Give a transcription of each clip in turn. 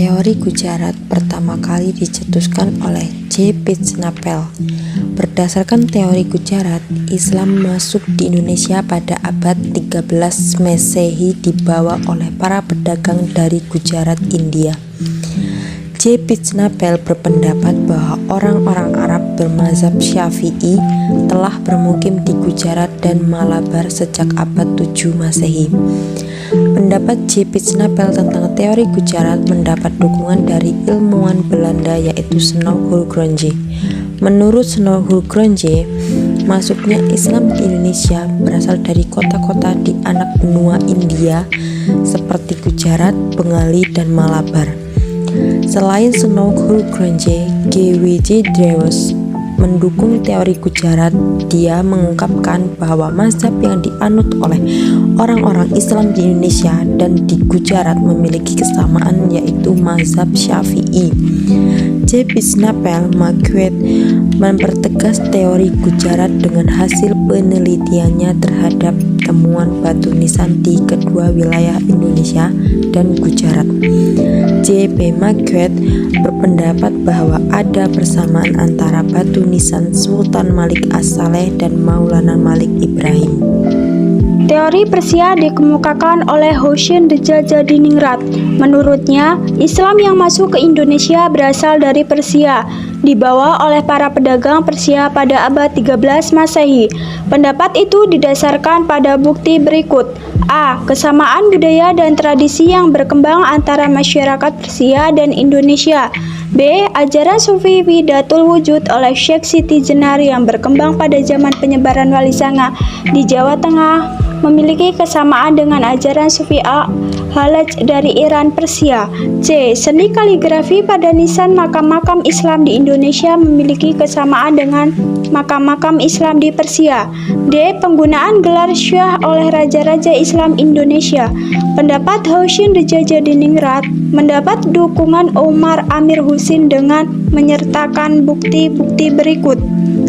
Teori Gujarat pertama kali dicetuskan oleh J. Pitznapel. Berdasarkan teori Gujarat, Islam masuk di Indonesia pada abad 13 Masehi dibawa oleh para pedagang dari Gujarat, India. J. Pitznapel berpendapat bahwa orang-orang Arab bermazhab Syafi'i telah bermukim di Gujarat dan Malabar sejak abad 7 Masehi. Pendapat J. Pitznapel tentang teori Gujarat mendapat dukungan dari ilmuwan Belanda yaitu Snau Hulsgronje. Menurut Snau Hulsgronje, masuknya Islam di Indonesia berasal dari kota-kota di anak benua India seperti Gujarat, Bengali, dan Malabar. Selain Snau Hulsgronje, G. W. J. Drews mendukung teori Gujarat. Dia mengungkapkan bahwa mazhab yang dianut oleh orang-orang Islam di Indonesia dan di Gujarat memiliki kesamaan, yaitu mazhab Syafi'i. J. Pitznapel mempertegas teori Gujarat dengan hasil penelitiannya terhadap temuan batu nisan di kedua wilayah Indonesia dan Gujarat. J. P. Marquette berpendapat bahwa ada persamaan antara batu nisan Sultan Malik As-Saleh dan Maulana Malik Ibrahim. Teori Persia dikemukakan oleh Hossein Djajadiningrat. Menurutnya, Islam yang masuk ke Indonesia berasal dari Persia, dibawa oleh para pedagang Persia pada abad 13 Masehi. Pendapat itu didasarkan pada bukti berikut. A. Kesamaan budaya dan tradisi yang berkembang antara masyarakat Persia dan Indonesia. B. Ajaran Sufi Wahdatul Wujud oleh Syekh Siti Jenar yang berkembang pada zaman penyebaran Wali Sanga di Jawa Tengah memiliki kesamaan dengan ajaran Sufi Al-Halaj dari Iran, Persia. C. Seni kaligrafi pada nisan makam-makam Islam di Indonesia memiliki kesamaan dengan makam-makam Islam di Persia. D. Penggunaan gelar Syah oleh raja-raja Islam Indonesia. Pendapat Hossein Djajadiningrat mendapat dukungan Umar Amir Husin dengan menyertakan bukti-bukti berikut.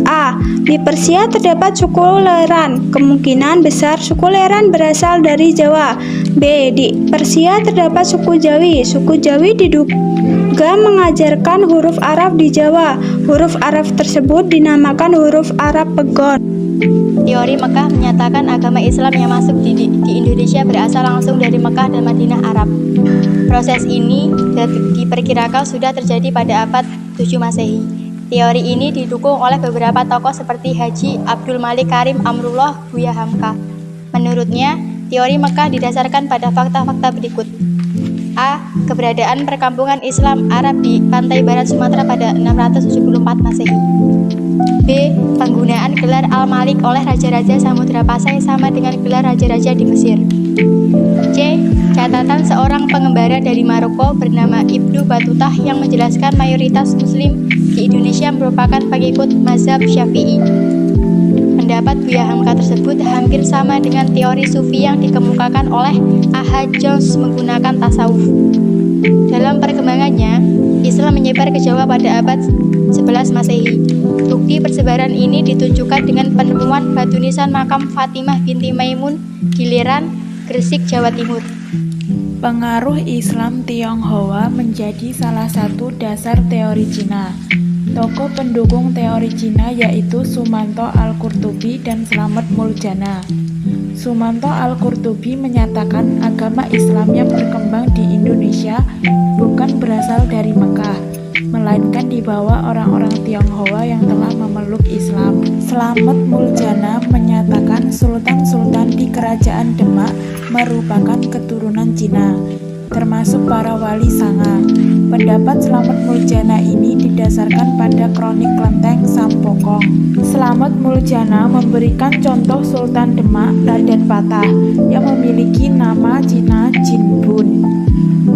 A. Di Persia terdapat suku Leran. Kemungkinan besar suku Leran berasal dari Jawa. B. Di Persia terdapat suku Jawi. Suku Jawi diduga mengajarkan huruf Arab di Jawa. Huruf Arab tersebut dinamakan huruf Arab Pegon. Teori Mekah menyatakan agama Islam yang masuk di Indonesia berasal langsung dari Mekah dan Madinah Arab. Proses ini diperkirakan sudah terjadi pada abad 7 Masehi. Teori ini didukung oleh beberapa tokoh seperti Haji Abdul Malik Karim Amrullah Buya Hamka. Menurutnya, teori Mekah didasarkan pada fakta-fakta berikut. A. Keberadaan perkampungan Islam Arab di pantai barat Sumatera pada 674 Masehi. B. Penggunaan gelar Al-Malik oleh raja-raja Samudra Pasai sama dengan gelar raja-raja di Mesir. C. Catatan seorang pengembara dari Maroko bernama Ibnu Batutah yang menjelaskan mayoritas Muslim di Indonesia merupakan pengikut mazhab Syafi'i. Pendapat Buya Hamka tersebut hampir sama dengan teori Sufi yang dikemukakan oleh A.H. Jones menggunakan tasawuf. Dalam perkembangannya, Islam menyebar ke Jawa pada abad 11 Masehi. Bukti persebaran ini ditunjukkan dengan penemuan batu nisan makam Fatimah binti Maimun di Leran, Gresik, Jawa Timur. Pengaruh Islam Tionghoa menjadi salah satu dasar teori Cina. Tokoh pendukung teori Cina yaitu Sumanto Al-Qurtubi dan Slamet Muljana. Sumanto Al-Qurtubi menyatakan agama Islam yang berkembang di Indonesia bukan berasal dari Mekah, melainkan dibawa orang-orang Tionghoa yang telah memeluk Islam. Slamet Muljana menyatakan sultan-sultan di kerajaan Demak merupakan keturunan Cina, termasuk para wali Sanga. Pendapat Slamet Muljana ini didasarkan pada kronik Klenteng Sampokong. Slamet Muljana memberikan contoh Sultan Demak Raden Patah yang memiliki nama Cina Jinbun.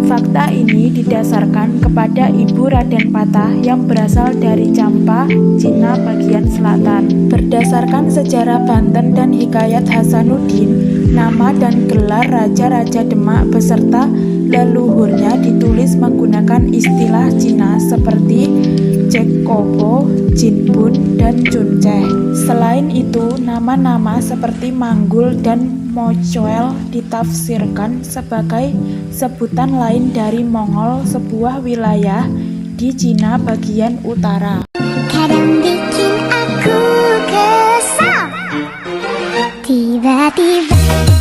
Fakta ini didasarkan kepada ibu Raden Patah yang berasal dari Campa, Cina bagian selatan. Berdasarkan sejarah Banten dan Hikayat Hasanuddin, nama dan gelar raja-raja Demak beserta leluhurnya ditulis menggunakan istilah Cina seperti Cekkopo, Jinbun, dan Cunceh. Selain itu, nama-nama seperti Manggul dan Mochoel ditafsirkan sebagai sebutan lain dari Mongol, sebuah wilayah di Cina bagian utara. Kadang bikin aku kesal, tiba-tiba